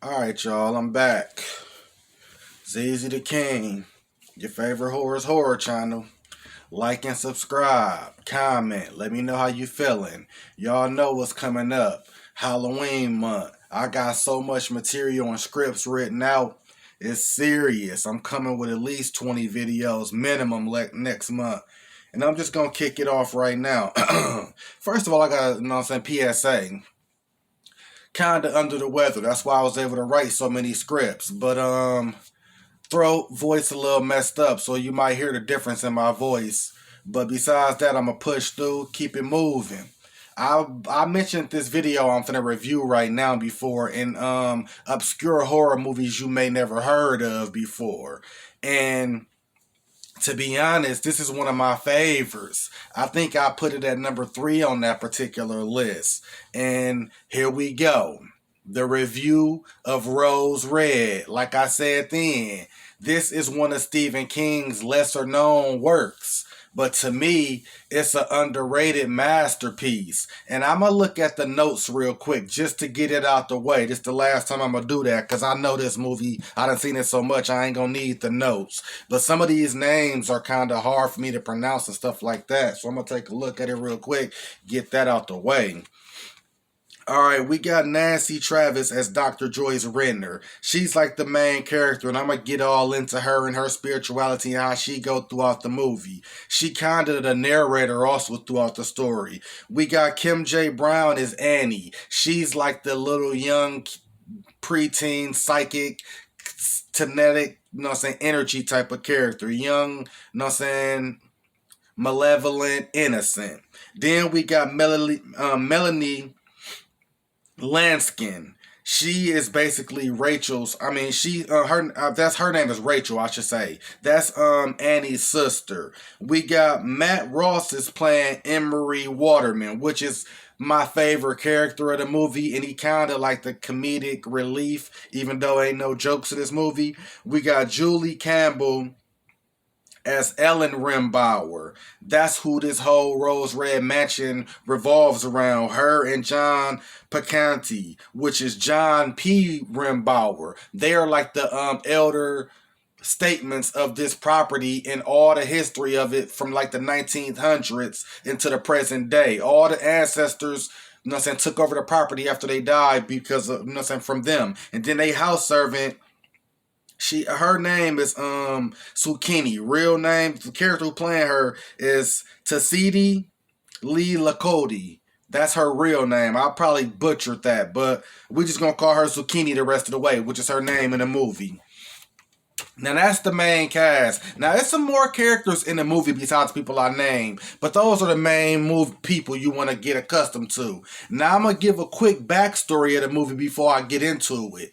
Alright, y'all, I'm back. ZZ the King, your favorite horror channel. Like and subscribe, comment, let me know how you feeling. Y'all know what's coming up. Halloween month. I got so much material and scripts written out. It's serious. I'm coming with at least 20 videos minimum next month. And I'm just gonna kick it off right now. First of all, I got PSA. Kinda under the weather. That's why I was able to write so many scripts. But throat, voice a little messed up, so you might hear the difference in my voice. But besides that, I'm gonna push through, keep it moving. I mentioned this video I'm finna review right now before in obscure horror movies you may never heard of before. And to be honest, this is one of my favorites. I think I put it at number 3 on that particular list. And here we go. The review of Rose Red. Like I said then, this is one of Stephen King's lesser known works. But to me, it's an underrated masterpiece. And I'm going to look at the notes real quick just to get it out the way. This is the last time I'm going to do that because I know this movie. I done seen it so much I ain't going to need the notes. But some of these names are kind of hard for me to pronounce and stuff like that. So I'm going to take a look at it real quick, get that out the way. Alright, we got Nancy Travis as Dr. Joyce Renner. She's like the main character, and I'm going to get all into her and her spirituality and how she go throughout the movie. She kind of the narrator also throughout the story. We got Kim J. Brown as Annie. She's like the little young preteen psychic, kinetic, energy type of character. Young, malevolent, innocent. Then we got Melanie Lanskin. She is basically Rachel's. I mean, that's her name is Rachel, I should say. That's Annie's sister. We got Matt Ross is playing Emery Waterman, which is my favorite character of the movie, and he kind of like the comedic relief, even though ain't no jokes in this movie. We got Julie Campbell as Ellen Rimbauer. That's who this whole Rose Red Mansion revolves around. Her and John Picanti, which is John P. Rimbauer. They are like the elder statements of this property and all the history of it from like the 1900s into the present day. All the ancestors took over the property after they died because of, from them. And then they house servant, her name is Zucchini. Real name, the character who playing her is Tassidi Lee Lakoti. That's her real name. I'll probably butchered that, but we're just gonna call her Zucchini the rest of the way, which is her name in the movie. Now that's the main cast. Now there's some more characters in the movie besides people I named, but those are the main people you want to get accustomed to. Now I'm gonna give a quick backstory of the movie before I get into it.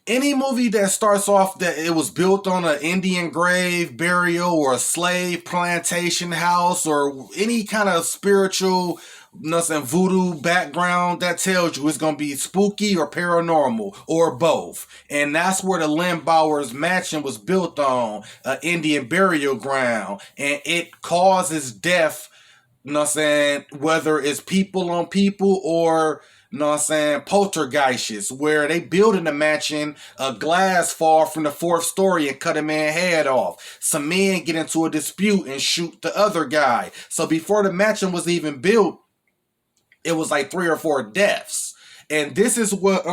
Any movie that starts off that it was built on an Indian grave burial or a slave plantation house or any kind of spiritual voodoo background, that tells you it's going to be spooky or paranormal or both. And that's where the Limbauer's mansion was built on, an Indian burial ground. And it causes death, whether it's people on people or poltergeists, where they build in the mansion, a glass fall from the 4th story and cut a man's head off. Some men get into a dispute and shoot the other guy. So before the mansion was even built, it was like 3 or 4 deaths. And this is what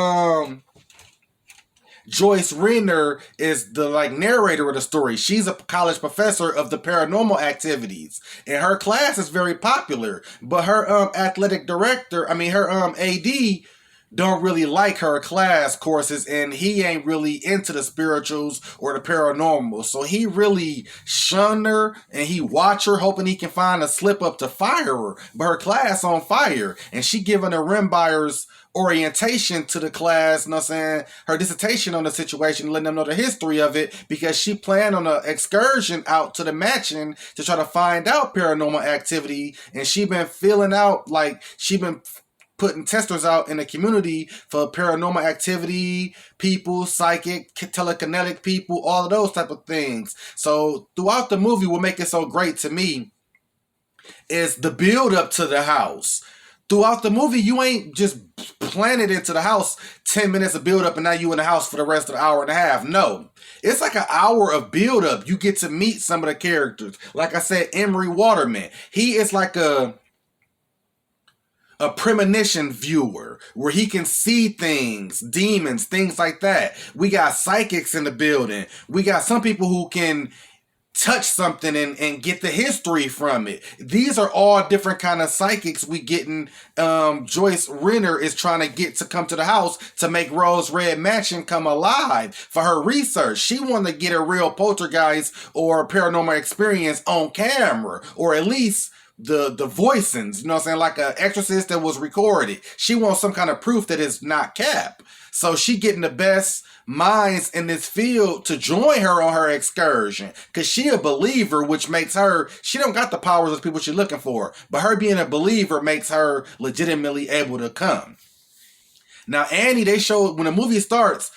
Joyce Renner is the narrator of the story. She's a college professor of the paranormal activities, and her class is very popular. But her athletic director, her AD, don't really like her class courses, and he ain't really into the spirituals or the paranormal. So he really shunned her, and he watch her, hoping he can find a slip up to fire her. But her class on fire, and she giving her Rimbuyer's orientation to the class, her dissertation on the situation, letting them know the history of it, because she planned on an excursion out to the mansion to try to find out paranormal activity, and she been feeling out, she been putting testers out in the community for paranormal activity, people, psychic, telekinetic people, all of those type of things. So throughout the movie, what makes it so great to me is the build up to the house. throughout the movie, you ain't just planted into the house 10 minutes of build up and now you in the house for the rest of the hour and a half. No. It's like an hour of build up. You get to meet some of the characters. Like I said, Emery Waterman. He is like a premonition viewer where he can see things, demons, things like that. We got psychics in the building. We got some people who can touch something and get the history from it. These are all different kind of psychics we getting. Joyce Renner is trying to get to come to the house to make Rose Red Mansion come alive for her research. She wanted to get a real poltergeist or paranormal experience on camera, or at least the voicings, you know what I'm saying, like an exorcist that was recorded. She wants some kind of proof that it's not cap. So she getting the best minds in this field to join her on her excursion, because she a believer, which makes her, she don't got the powers of people she's looking for, but her being a believer makes her legitimately able to come. Now Annie, they show when the movie starts,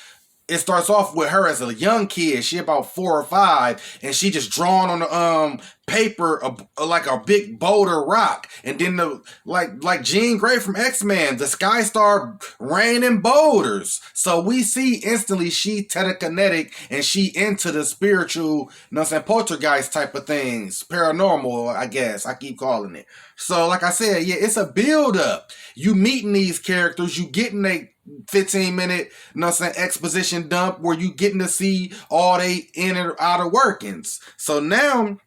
it starts off with her as a young kid. She about 4 or 5, and she just drawn on the paper like a big boulder rock, and then the like Jean Grey from X-Men, the sky start raining boulders. So we see instantly she telekinetic and she into the spiritual, you know what I'm saying, poltergeist type of things, paranormal, I guess I keep calling it. So like I said, yeah, it's a build up. You meeting these characters, you getting a 15-minute, you know what I'm saying, exposition dump where you getting to see all they in and out of workings. So now,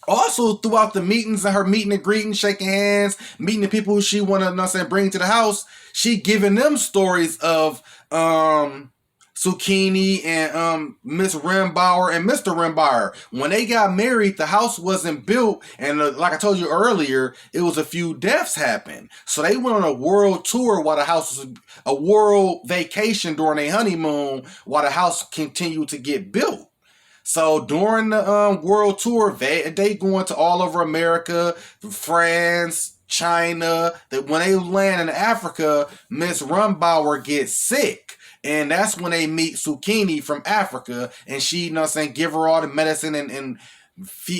also throughout the meetings and her meeting and greeting, shaking hands, meeting the people who she want to, you know what I'm saying, bring to the house, she giving them stories of Zucchini and Miss Rimbauer and Mr. Rimbauer. When they got married, the house wasn't built, and like I told you earlier, it was a few deaths happened. So they went on a world tour while the house was a world vacation during a honeymoon while the house continued to get built. So during the world tour, they going to all over America, France, China. That when they land in Africa, Miss Rimbauer gets sick. And that's when they meet Zucchini from Africa, and she, you know what I'm saying, give her all the medicine and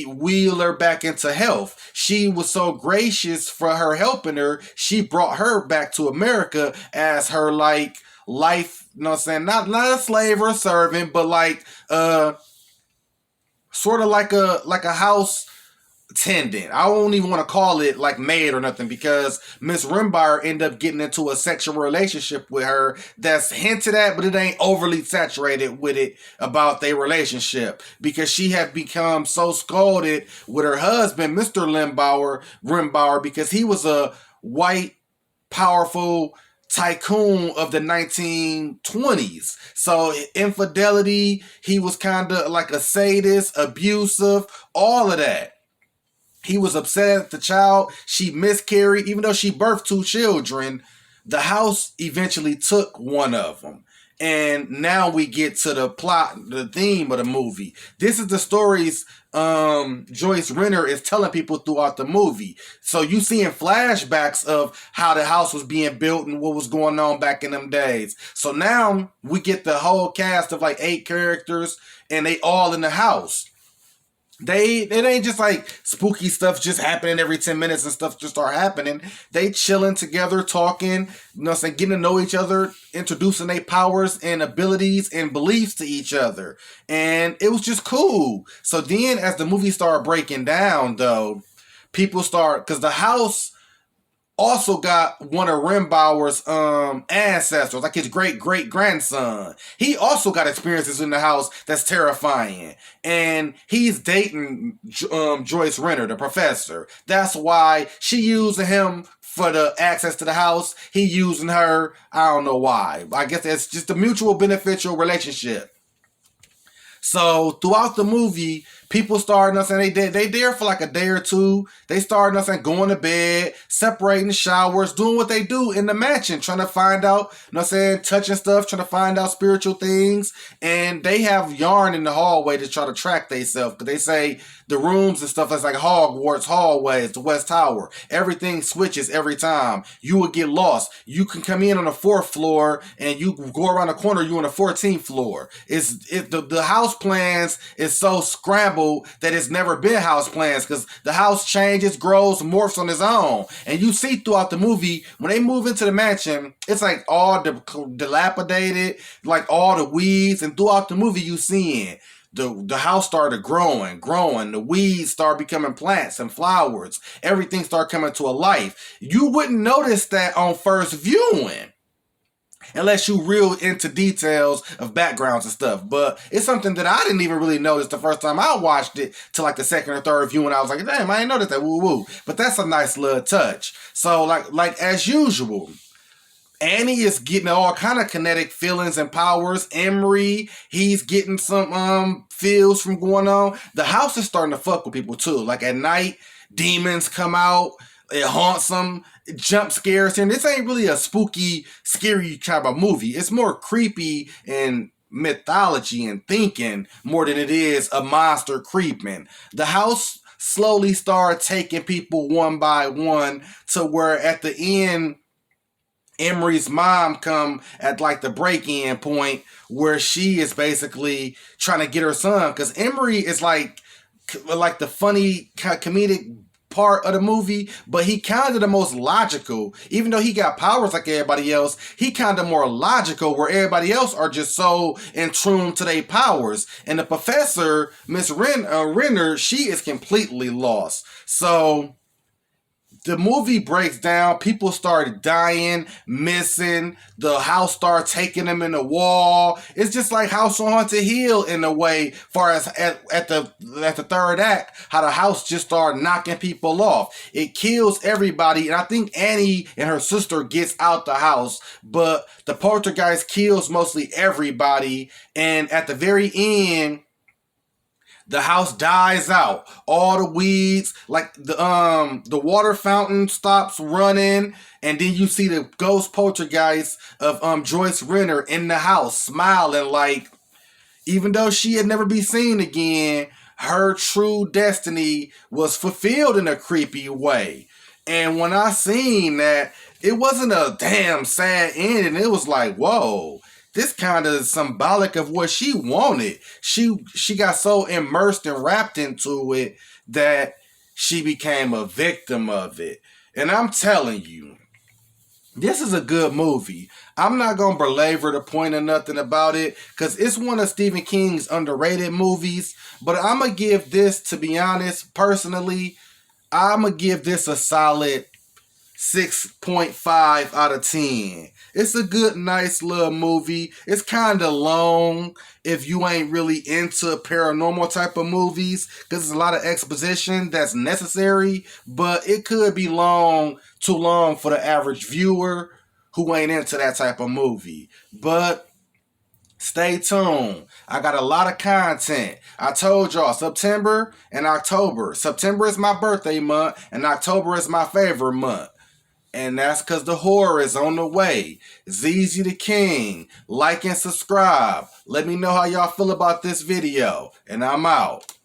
wheel her back into health. She was so gracious for her helping her, she brought her back to America as her like life, you know what I'm saying, not a slave or a servant, but like sort of like a house attendant. I don't even want to call it like maid or nothing, because Miss Rimbauer ended up getting into a sexual relationship with her that's hinted at, but it ain't overly saturated with it about their relationship, because she had become so scolded with her husband, Mr. Rimbauer, because he was a white, powerful tycoon of the 1920s. So infidelity, he was kind of like a sadist, abusive, all of that. He was upset at the child. She miscarried. Even though she birthed 2 children, the house eventually took one of them. And now we get to the plot, the theme of the movie. This is the stories Joyce Renner is telling people throughout the movie. So you seeing flashbacks of how the house was being built and what was going on back in them days. So now we get the whole cast of like 8 characters, and they all in the house. It ain't just like spooky stuff just happening every 10 minutes and stuff just start happening. They chilling together, talking, you know what I'm saying, getting to know each other, introducing their powers and abilities and beliefs to each other. And it was just cool. So then as the movie started breaking down though, people start, because the house also got one of Rimbauer's ancestors, like his great-great-grandson. He also got experiences in the house that's terrifying. And he's dating Joyce Renner, the professor. That's why she using him for the access to the house. He using her, I don't know why. I guess it's just a mutual beneficial relationship. So throughout the movie, people started, you know what I'm saying, they there for like a day or two. They started, you know what I'm saying, going to bed, separating showers, doing what they do in the mansion, trying to find out, you know what I'm saying, touching stuff, trying to find out spiritual things. And they have yarn in the hallway to try to track themselves, because they say the rooms and stuff that's like Hogwarts hallways, the West Tower. Everything switches every time. You will get lost. You can come in on the 4th floor and you go around the corner, you on the 14th floor. The house plans is so scrambled Campbell that it's never been house plans, because the house changes, grows, morphs on its own. And you see throughout the movie, when they move into the mansion, it's like all dilapidated, like all the weeds. And throughout the movie, you seeing the house started growing. The weeds start becoming plants and flowers. Everything started coming to a life. You wouldn't notice that on first viewing, unless you real into details of backgrounds and stuff. But it's something that I didn't even really notice the first time I watched it, till like the second or third view, and I was like, damn, I didn't notice that, woo woo. But that's a nice little touch. So like as usual, Annie is getting all kind of kinetic feelings and powers. Emery, he's getting some feels from going on. The house is starting to fuck with people too. Like at night, demons come out. It haunts them. It jump scares him. This ain't really a spooky, scary type of movie. It's more creepy and mythology and thinking more than it is a monster creeping. The house slowly started taking people one by one, to where at the end, Emery's mom come at like the break-in point, where she is basically trying to get her son, because Emery is like the funny comedic part of the movie, but he kind of the most logical. Even though he got powers like everybody else, he kind of more logical, where everybody else are just so in tune to their powers. And the professor, Miss Renner, she is completely lost. So the movie breaks down. People started dying, missing. The house started taking them in the wall. It's just like House on Haunted Hill in a way, far as at the third act, how the house just started knocking people off. It kills everybody, and I think Annie and her sister gets out the house, but the poltergeist kills mostly everybody. And at the very end, the house dies out. All the weeds, like the water fountain stops running, and then you see the ghost poltergeist of Joyce Renner in the house smiling, like even though she had never been seen again, her true destiny was fulfilled in a creepy way. And when I seen that, it wasn't a damn sad ending. It was like, whoa. This kind of symbolic of what she wanted. She got so immersed and wrapped into it that she became a victim of it. And I'm telling you, this is a good movie. I'm not going to belabor the point or nothing about it, because it's one of Stephen King's underrated movies. But I'm going to give this, to be honest, personally, I'm going to give this a solid 6.5 out of 10. It's a good, nice little movie. It's kind of long if you ain't really into paranormal type of movies, because there's a lot of exposition that's necessary, but it could be too long for the average viewer who ain't into that type of movie. But stay tuned. I got a lot of content. I told y'all, September and October. September is my birthday month, and October is my favorite month. And that's because the horror is on the way. ZZ the King. Like and subscribe. Let me know how y'all feel about this video. And I'm out.